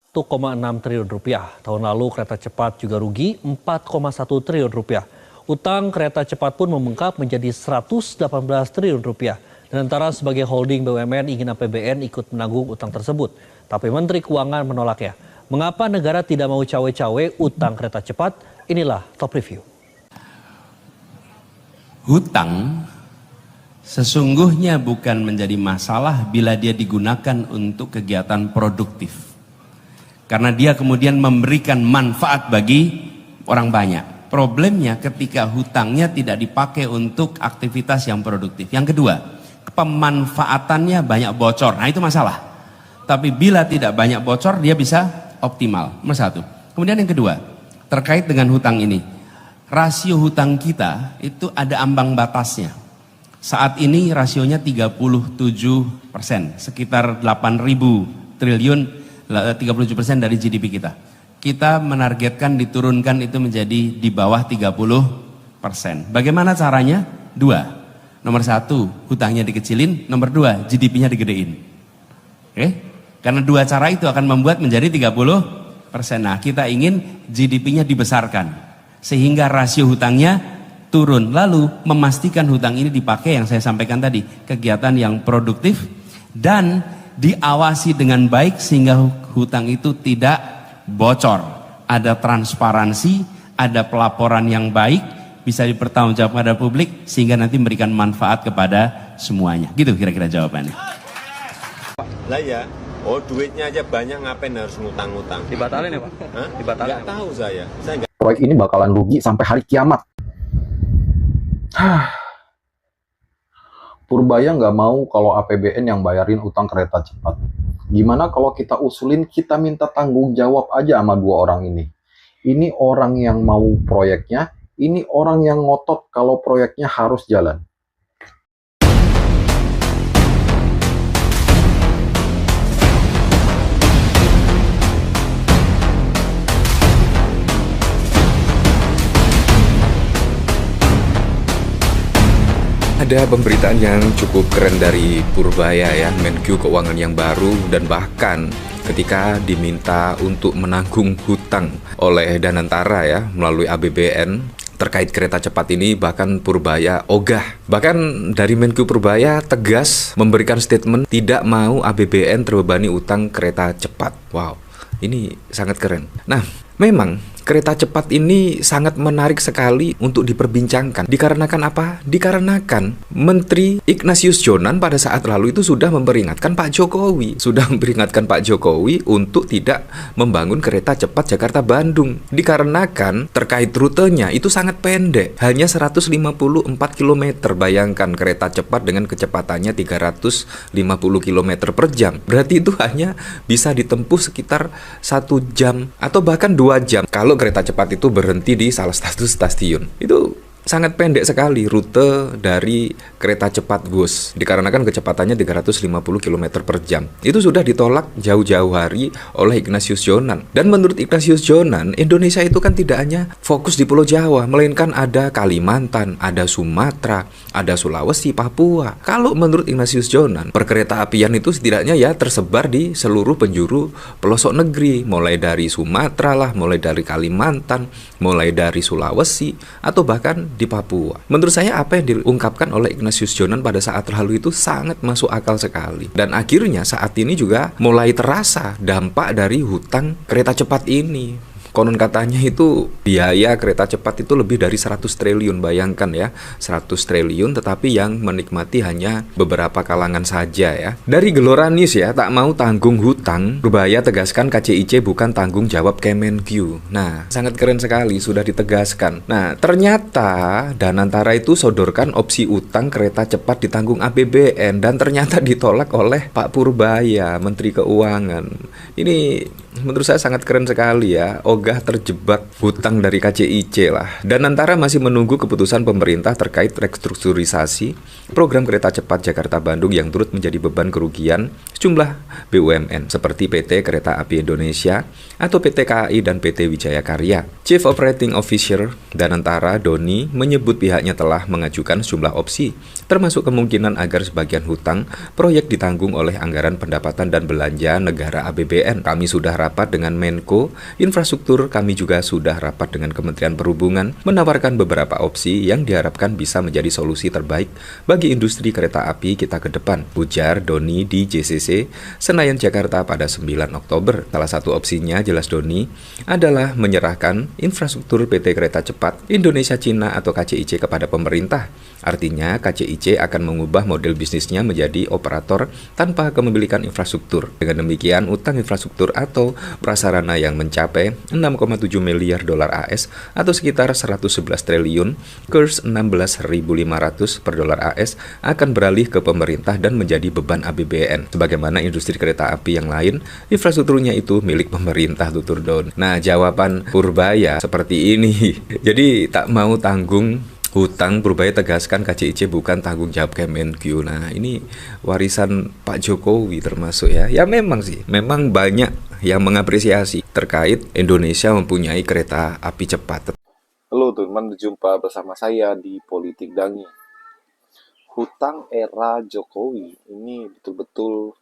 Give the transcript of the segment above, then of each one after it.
1,6 triliun rupiah. Tahun lalu kereta cepat juga rugi 4,1 triliun rupiah. Utang kereta cepat pun membengkak menjadi 118 triliun rupiah. Dan antara sebagai holding BUMN ingin APBN ikut menanggung utang tersebut. Tapi Menteri Keuangan menolaknya. Mengapa negara tidak mau cawe-cawe utang kereta cepat? Inilah top review. Hutang sesungguhnya bukan menjadi masalah bila dia digunakan untuk kegiatan produktif. Karena dia kemudian memberikan manfaat bagi orang banyak. Problemnya ketika hutangnya tidak dipakai untuk aktivitas yang produktif. Yang kedua, pemanfaatannya banyak bocor. Nah itu masalah. Tapi bila tidak banyak bocor, dia bisa optimal. Nomor satu. Kemudian yang kedua, terkait dengan hutang ini. Rasio hutang kita itu ada ambang batasnya. Saat ini rasionya 37%, sekitar 8.000 triliun, 37% dari GDP kita. Kita menargetkan diturunkan itu menjadi di bawah 30%. Bagaimana caranya? Dua. Nomor satu, hutangnya dikecilin. Nomor dua, GDP-nya digedein. Oke? Karena dua cara itu akan membuat menjadi 30%. Nah, kita ingin GDP-nya dibesarkan. Sehingga rasio hutangnya turun. Lalu memastikan hutang ini dipakai yang saya sampaikan tadi. Kegiatan yang produktif dan diawasi dengan baik sehingga hutang itu tidak bocor. Ada transparansi, ada pelaporan yang baik, bisa dipertanggungjawabkan pada publik sehingga nanti memberikan manfaat kepada semuanya. Gitu kira-kira jawabannya. Lah ya, duitnya aja banyak ngapain harus ngutang-ngutang? Dibatalin ya Pak? Hah? Dibatalin. Nggak tahu saya nggak. Proyek ini bakalan rugi sampai hari kiamat. Purbaya nggak mau kalau APBN yang bayarin utang kereta cepat. Gimana kalau kita usulin, kita minta tanggung jawab aja sama dua orang ini. Ini orang yang mau proyeknya, ini orang yang ngotot kalau proyeknya harus jalan. Ada pemberitaan yang cukup keren dari Purbaya ya, Menko Keuangan yang baru, dan bahkan ketika diminta untuk menanggung hutang oleh Danantara ya melalui APBN terkait kereta cepat ini, bahkan Purbaya ogah. Bahkan dari Menko Purbaya tegas memberikan statement tidak mau APBN terbebani utang kereta cepat. Wow, ini sangat keren. Nah, memang kereta cepat ini sangat menarik sekali untuk diperbincangkan. Dikarenakan apa? Dikarenakan Menteri Ignatius Jonan pada saat lalu itu sudah memperingatkan Pak Jokowi. Untuk tidak membangun kereta cepat Jakarta-Bandung. Dikarenakan terkait rutenya itu sangat pendek. Hanya 154 km. Bayangkan kereta cepat dengan kecepatannya 350 km per jam. Berarti itu hanya bisa ditempuh sekitar 1 jam atau bahkan 2 jam. Kalau kereta cepat itu berhenti di salah satu stasiun, itu sangat pendek sekali rute dari kereta cepat bus, dikarenakan kecepatannya 350 km per jam. Itu sudah ditolak jauh-jauh hari oleh Ignatius Jonan. Dan menurut Ignatius Jonan, Indonesia itu kan tidak hanya fokus di Pulau Jawa, melainkan ada Kalimantan, ada Sumatera, ada Sulawesi, Papua. Kalau menurut Ignatius Jonan, perkereta apian itu setidaknya ya tersebar di seluruh penjuru pelosok negeri, mulai dari Sumatera lah, mulai dari Kalimantan, mulai dari Sulawesi, atau bahkan di Papua. Menurut saya apa yang diungkapkan oleh Ignatius Jonan pada saat lalu itu sangat masuk akal sekali. Dan akhirnya saat ini juga mulai terasa dampak dari hutang kereta cepat ini. Konon katanya itu biaya kereta cepat itu lebih dari 100 triliun, bayangkan ya, 100 triliun tetapi yang menikmati hanya beberapa kalangan saja ya. Dari Gelora News ya, tak mau tanggung hutang, Purbaya tegaskan KCIC bukan tanggung jawab Kemenkeu. Nah, sangat keren sekali sudah ditegaskan. Nah, ternyata Danantara itu sodorkan opsi utang kereta cepat ditanggung APBN dan ternyata ditolak oleh Pak Purbaya, Menteri Keuangan. Ini menurut saya sangat keren sekali ya. Ogah terjebak hutang dari KCIC KCIC lah. Dan antara masih menunggu keputusan pemerintah terkait restrukturisasi program kereta cepat Jakarta-Bandung yang turut menjadi beban kerugian sejumlah BUMN seperti PT Kereta Api Indonesia atau PT KAI dan PT Wijaya Karya. Chief Operating Officer Danantara Doni menyebut pihaknya telah mengajukan sejumlah opsi, termasuk kemungkinan agar sebagian hutang proyek ditanggung oleh anggaran pendapatan dan belanja negara APBN. Kami sudah rapat dengan Menko Infrastruktur, kami juga sudah rapat dengan Kementerian Perhubungan menawarkan beberapa opsi yang diharapkan bisa menjadi solusi terbaik bagi industri kereta api kita ke depan, ujar Doni di JCC Senayan Jakarta pada 9 Oktober. Salah satu opsinya, jelas Doni, adalah menyerahkan infrastruktur PT Kereta Cepat Indonesia Cina atau KCIC kepada pemerintah. Artinya KCIC akan mengubah model bisnisnya menjadi operator tanpa kepemilikan infrastruktur. Dengan demikian, utang infrastruktur atau prasarana yang mencapai 6,7 miliar dolar AS atau sekitar 111 triliun kurs 16.500 per dolar AS akan beralih ke pemerintah dan menjadi beban APBN. Sebagaimana industri kereta api yang lain, infrastrukturnya itu milik pemerintah, tutur Don. Nah, jawaban Purbaya seperti ini. Jadi tak mau tanggung hutang, Purbaya tegaskan KCIC bukan tanggung jawab Kemenkyu. Nah, ini warisan Pak Jokowi termasuk ya. Ya memang sih, memang banyak yang mengapresiasi terkait Indonesia mempunyai kereta api cepat. Halo teman, berjumpa bersama saya di Politik Dangi. Hutang era Jokowi ini betul-betul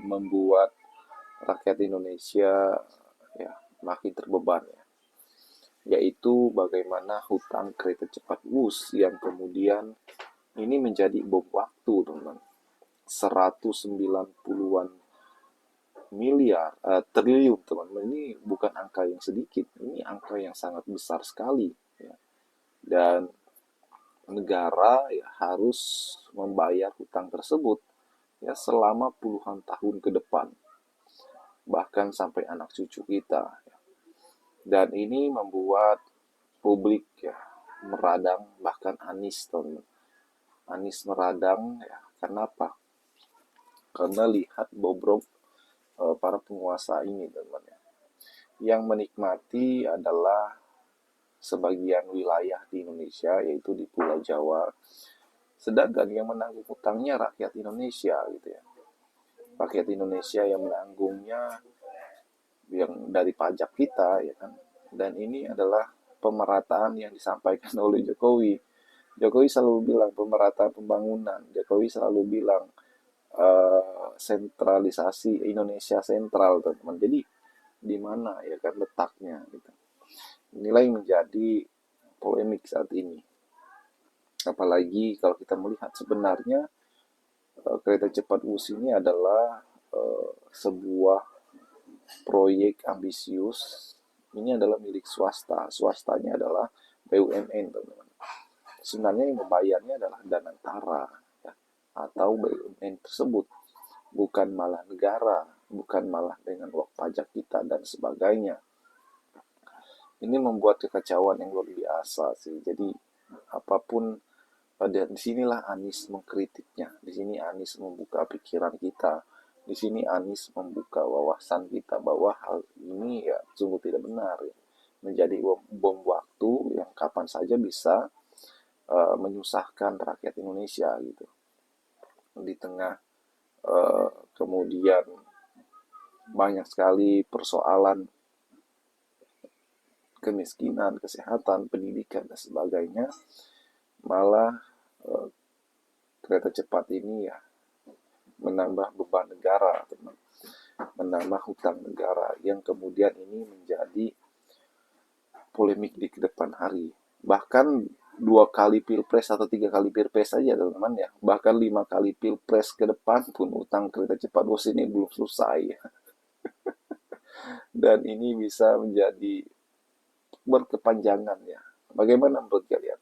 membuat rakyat Indonesia ya makin terbeban ya. Yaitu bagaimana hutang kereta cepat WUS yang kemudian ini menjadi bom waktu, teman. 190-an miliar, triliun, teman-teman. Ini bukan angka yang sedikit, ini angka yang sangat besar sekali ya. Dan negara ya harus membayar hutang tersebut ya selama puluhan tahun ke depan, bahkan sampai anak cucu kita ya. Dan ini membuat publik ya meradang, bahkan Anies, teman. Anies meradang ya. Kenapa? Karena lihat bobrok para penguasa ini, teman ya. Yang menikmati adalah sebagian wilayah di Indonesia, yaitu di Pulau Jawa. Sedangkan yang menanggung hutangnya rakyat Indonesia gitu ya. Rakyat Indonesia yang menanggungnya yang dari pajak kita ya kan. Dan ini adalah pemerataan yang disampaikan oleh Jokowi. Jokowi selalu bilang pemerataan pembangunan. Jokowi selalu bilang sentralisasi Indonesia sentral, teman-teman. Jadi di mana ya kan letaknya gitu. Inilah yang menjadi polemik saat ini. Apalagi kalau kita melihat sebenarnya kereta cepat WUS ini adalah sebuah proyek ambisius. Ini adalah milik swasta. Swastanya adalah BUMN, teman-teman. Sebenarnya yang membayarnya adalah Danantara ya, atau BUMN tersebut, bukan malah negara, bukan malah dengan uang pajak kita dan sebagainya. Ini membuat kekacauan yang luar biasa sih. Jadi apapun, dan disinilah Anies mengkritiknya. Di sini Anies membuka pikiran kita. Di sini Anies membuka wawasan kita bahwa hal ini ya sungguh tidak benar ya. Menjadi bom waktu yang kapan saja bisa menyusahkan rakyat Indonesia gitu. Di tengah kemudian banyak sekali persoalan kemiskinan, kesehatan, pendidikan dan sebagainya, malah kereta cepat ini ya menambah beban negara, teman. Menambah hutang negara yang kemudian ini menjadi polemik di kedepan hari. Bahkan 2 kali pilpres atau 3 kali pilpres saja, teman-teman ya. Bahkan 5 kali pilpres ke depan pun utang kereta cepat WUS ini belum selesai ya. Dan ini bisa menjadi berkepanjangan ya. Bagaimana menurut kalian?